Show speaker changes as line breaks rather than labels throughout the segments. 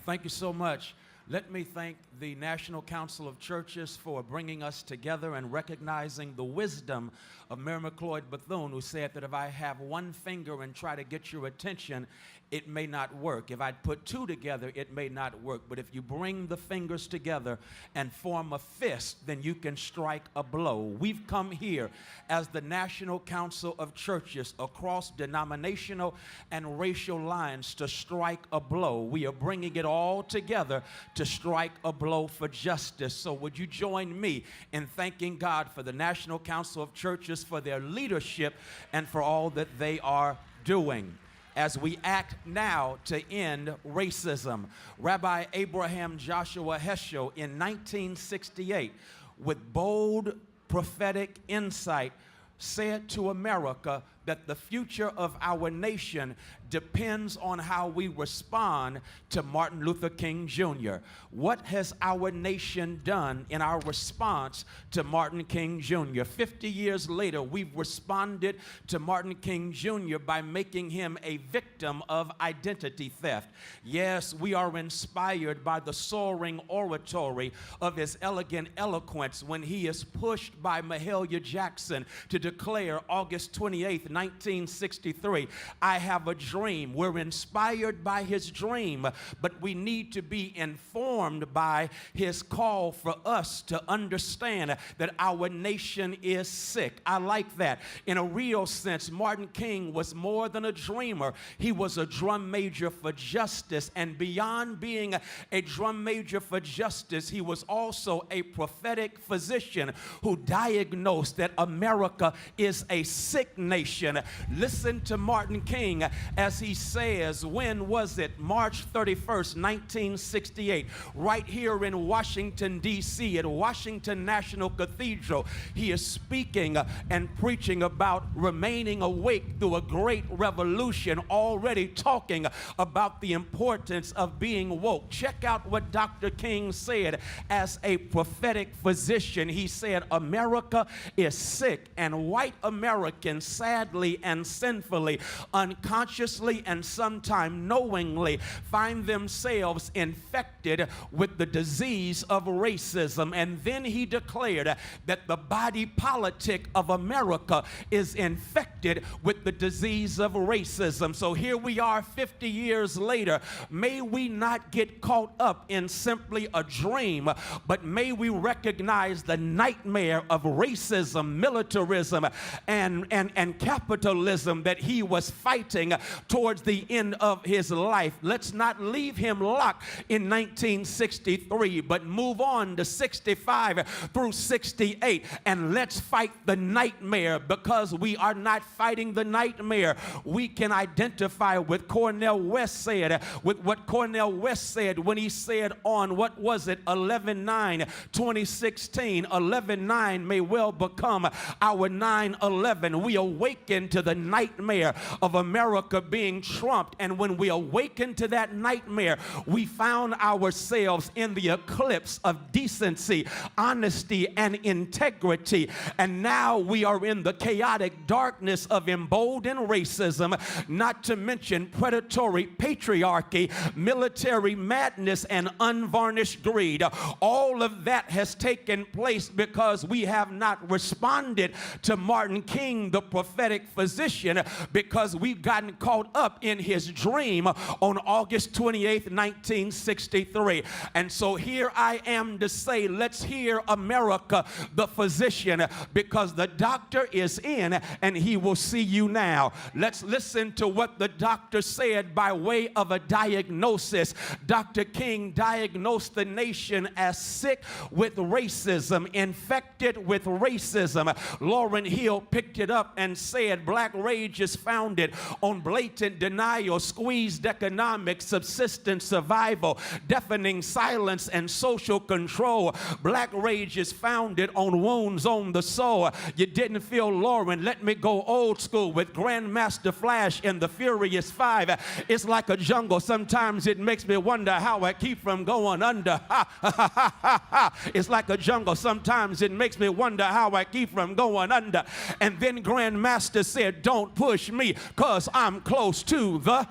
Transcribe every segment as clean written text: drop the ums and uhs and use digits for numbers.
Thank you so much. Let me thank the National Council of Churches for bringing us together and recognizing the wisdom of Mary McLeod Bethune, who said that if I have one finger and try to get your attention, it may not work. If I put two together, it may not work. But if you bring the fingers together and form a fist, then you can strike a blow. We've come here as the National Council of Churches across denominational and racial lines to strike a blow. We are bringing it all together to strike a blow for justice. So would you join me in thanking God for the National Council of Churches, for their leadership, and for all that they are doing as we act now to end racism. Rabbi Abraham Joshua Heschel in 1968, with bold prophetic insight, said to America that the future of our nation depends on how we respond to Martin Luther King Jr. What has our nation done in our response to Martin King Jr.? 50 years later, we've responded to Martin King Jr. by making him a victim of identity theft. Yes, we are inspired by the soaring oratory of his elegant eloquence when he is pushed by Mahalia Jackson to declare August 28th, 1963, I have a dream. We're inspired by his dream, but we need to be informed by his call for us to understand that our nation is sick. I like that. In a real sense, Martin King was more than a dreamer. He was a drum major for justice, and beyond being a drum major for justice, he was also a prophetic physician who diagnosed that America is a sick nation. Listen to Martin King as he says, when was it? March 31st, 1968, right here in Washington, D.C., at Washington National Cathedral. He is speaking and preaching about remaining awake through a great revolution, already talking about the importance of being woke. Check out what Dr. King said as a prophetic physician. He said, America is sick, and white Americans, sadly and sinfully, unconsciously and sometimes knowingly, find themselves infected with the disease of racism. And then he declared that the body politic of America is infected with the disease of racism. So here we are 50 years later. May we not get caught up in simply a dream, but may we recognize the nightmare of racism, militarism, and capitalism that he was fighting towards the end of his life. Let's not leave him locked in 1963, but move on to 65 through 68, and let's fight the nightmare, because we are not fighting the nightmare. We can identify with Cornel West said, with what Cornel West said when he said on, what was it, 11/9/2016, 11/9 may well become our 9/11. We awaken to the nightmare of America being trumped, and when we awaken to that nightmare, we found ourselves in the eclipse of decency, honesty, and integrity, and now we are in the chaotic darkness of emboldened racism, not to mention predatory patriarchy, military madness, and unvarnished greed. All of that has taken place because we have not responded to Martin King, the prophetic physician, because we've gotten caught up in his dream on August 28th, 1963. And so here I am to say, let's hear America, the physician, because the doctor is in and he will see you now. Let's listen to what the doctor said by way of a diagnosis. Dr. King diagnosed the nation as sick with racism, infected with racism. Lauryn Hill picked it up and said, Black rage is founded on blatant denial, squeezed economics, subsistence survival, deafening silence, and social control. Black rage is founded on wounds on the soul. You didn't feel Lauryn. Let me go old school with Grandmaster Flash and the Furious Five. It's like a jungle. Sometimes it makes me wonder how I keep from going under. It's like a jungle. Sometimes it makes me wonder how I keep from going under. And then Grandmaster said, don't push me, because I'm close to the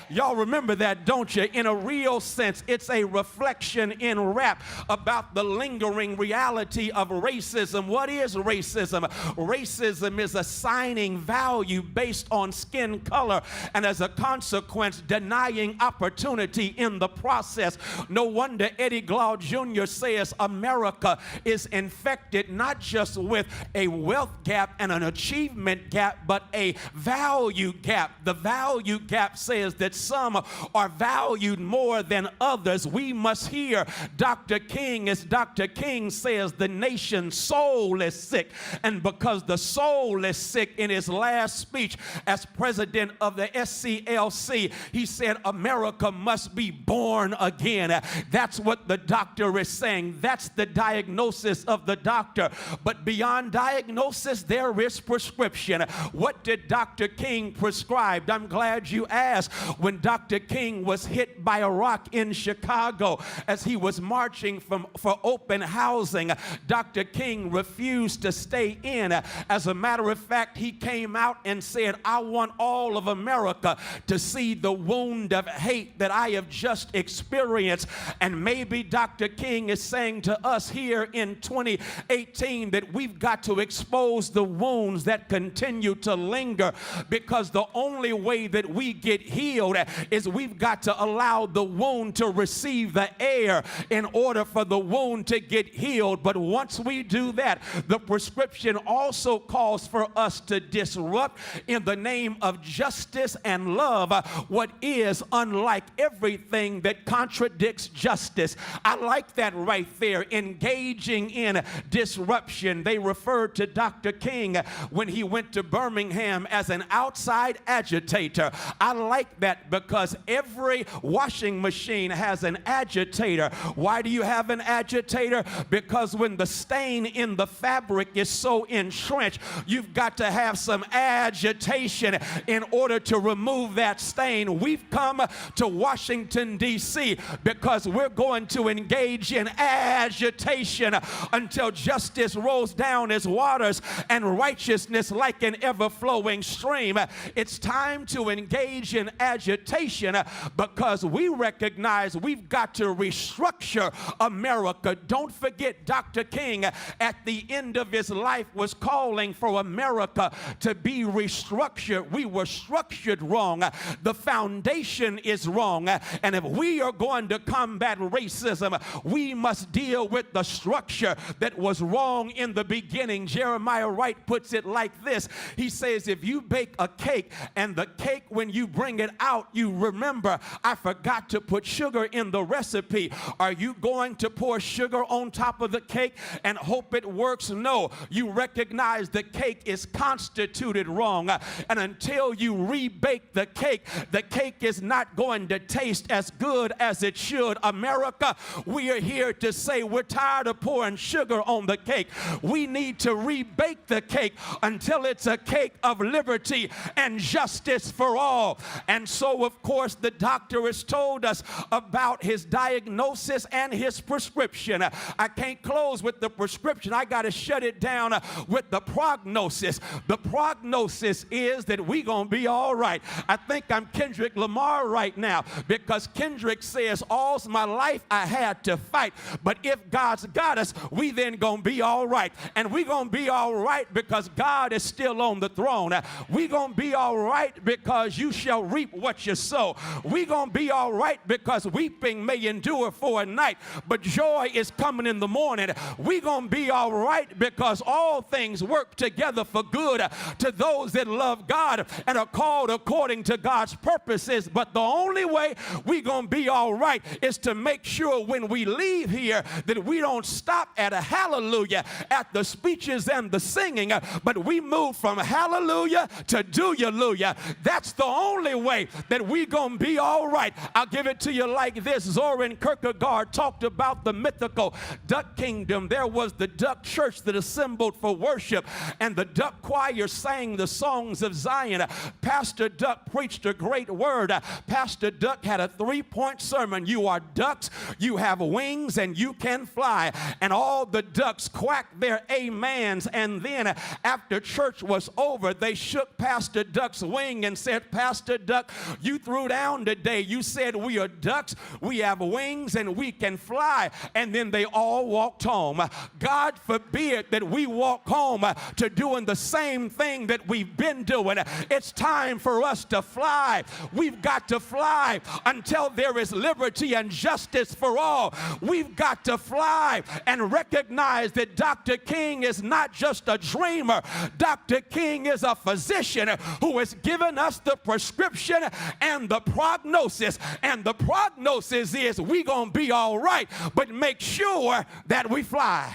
Y'all remember that, don't you? In a real sense, it's a reflection in rap about the lingering reality of racism. What is racism? Racism is assigning value based on skin color, and as a consequence, denying opportunity in the process. No wonder Eddie Glaude Jr. says America is infected not just with a wealth gap and an achievement gap, but a value gap. The value gap says that some are valued more than others. We must hear Dr. King, as Dr. King says, the nation's soul is sick. And because the soul is sick, in his last speech as president of the SCLC, he said America must be born again. That's what the doctor is saying. That's the diagnosis of the doctor. But beyond diagnosis, there is prescription. What did Dr. King prescribe? I'm glad you asked. When Dr. King was hit by a rock in Chicago as he was marching for open housing, Dr. King refused to stay in. As a matter of fact, he came out and said, I want all of America to see the wound of hate that I have just experienced. And maybe Dr. King is saying to us here in 2018 that we've got to expose the wounds that continue to linger, because the only way that we get healed is we've got to allow the wound to receive the air in order for the wound to get healed. But once we do that, the prescription also calls for us to disrupt in the name of justice and love what is unlike everything that contradicts justice. I like that right there, engaging in disruption. They referred to Dr. King when he went to Birmingham as an outside agitator. I like that because every washing machine has an agitator. Why do you have an agitator? Because when the stain in the fabric is so entrenched, you've got to have some agitation in order to remove that stain. We've come to Washington, D.C. because we're going to engage in agitation until justice rolls down as waters and righteousness like an ever-flowing stream. It's time to engage in agitation because we recognize we've got to restructure America. Don't forget, Dr. King at the end of his life was calling for America to be restructured. We were structured wrong. The foundation is wrong. And if we are going to combat racism, we must deal with the structure that was wrong in the beginning. Jeremiah Wright puts it like this. He says, if you bake a cake and the cake, when you bring it out, you remember, I forgot to put sugar in the recipe. Are you going to pour sugar on top of the cake and hope it works? No. You recognize the cake is constituted wrong. And until you rebake the cake is not going to taste as good as it should. America, we are here to say we're tired of pouring sugar on the cake. We need to rebake the cake until it's a cake of liberty and justice for all. And so, of course, the doctor has told us about his diagnosis and his prescription. I can't close with the prescription. I got to shut it down with the prognosis. The prognosis is that we're going to be all right. I think I'm Kendrick Lamar right now, because Kendrick says, all my life I had to fight, but if God's got us, we then going to be all right. And we're going to be all right because God is still on the throne. We're going to be all right because you shall reap what you sow. We're going to be all right because weeping may endure for a night, but joy is coming in the morning. We're going to be all right because all things work together for good to those that love God and are called according to God's purposes. But the only way we're going to be all right is to make sure when we leave here that we don't stop at a hallelujah at the speeches and the singing, but we move from hallelujah to do-ya-lujah. That's the only way that we're going to be all right. I'll give it to you like this. Zoran Kierkegaard talked about the mythical duck kingdom. There was the duck church that assembled for worship, and the duck choir sang the songs of Zion. Pastor Duck preached a great word. Pastor Duck had a 3-point sermon. You are ducks, you have wings, and you can fly. And all the ducks quacked their amens, and then after church was over, they shook Pastor Duck's wing and said, Pastor Duck, You threw down today. You said we are ducks, we have wings, and we can fly. And then they all walked home. God forbid that we walk home to doing the same thing that we've been doing. It's time for us to fly. We've got to fly until there is liberty and justice for all. We've got to fly and recognize that Dr. King is not just a dreamer. Dr. King is a physician who has given us the prescription and the prognosis. And the prognosis is we're going to be all right, but make sure that we fly.